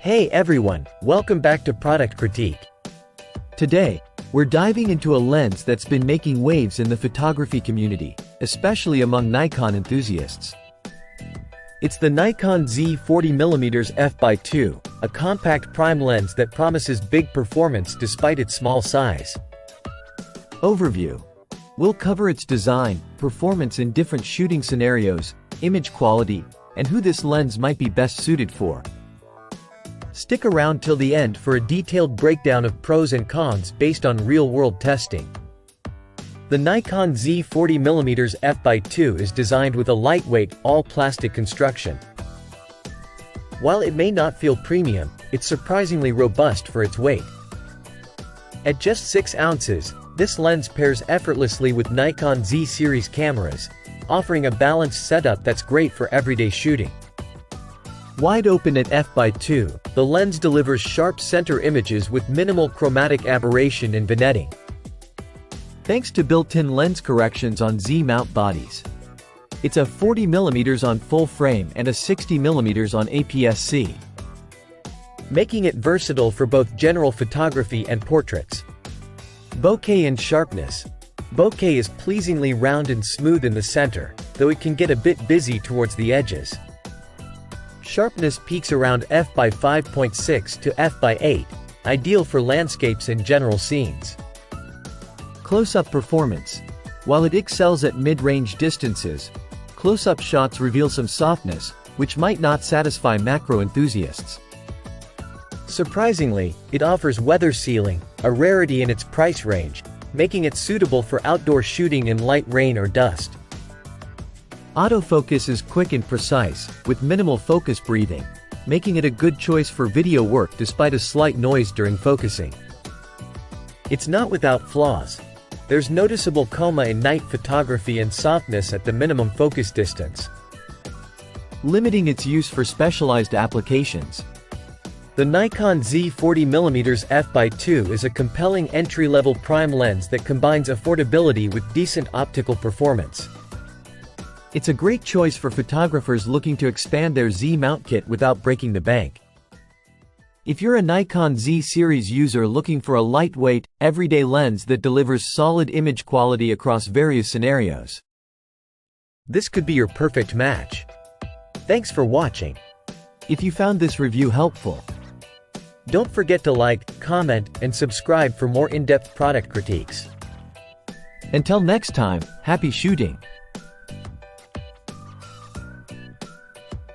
Hey everyone, welcome back to Product Critique. Today, we're diving into a lens that's been making waves in the photography community, especially among Nikon enthusiasts. It's the Nikon Z 40mm f/2, a compact prime lens that promises big performance despite its small size. Overview. We'll cover its design, performance in different shooting scenarios, image quality, and who this lens might be best suited for. Stick around till the end for a detailed breakdown of pros and cons based on real-world testing. The Nikon Z 40mm f/2 is designed with a lightweight, all-plastic construction. While it may not feel premium, it's surprisingly robust for its weight. At just 6 ounces, this lens pairs effortlessly with Nikon Z series cameras, offering a balanced setup that's great for everyday shooting. Wide open at f/2, the lens delivers sharp center images with minimal chromatic aberration and vignetting, thanks to built-in lens corrections on Z mount bodies. It's a 40mm on full frame and a 60mm on APS-C, making it versatile for both general photography and portraits. Bokeh and sharpness. Bokeh is pleasingly round and smooth in the center, though it can get a bit busy towards the edges. Sharpness peaks around f/5.6 to f/8, ideal for landscapes and general scenes. Close-up performance. While it excels at mid-range distances, close-up shots reveal some softness, which might not satisfy macro enthusiasts. Surprisingly, it offers weather sealing, a rarity in its price range, making it suitable for outdoor shooting in light rain or dust. Autofocus is quick and precise, with minimal focus breathing, making it a good choice for video work despite a slight noise during focusing. It's not without flaws. There's noticeable coma in night photography and softness at the minimum focus distance, limiting its use for specialized applications. The Nikon Z 40mm f/2 is a compelling entry-level prime lens that combines affordability with decent optical performance. It's a great choice for photographers looking to expand their Z mount kit without breaking the bank. If you're a Nikon Z series user looking for a lightweight, everyday lens that delivers solid image quality across various scenarios, this could be your perfect match. Thanks for watching. If you found this review helpful, don't forget to like, comment, and subscribe for more in-depth product critiques. Until next time, happy shooting!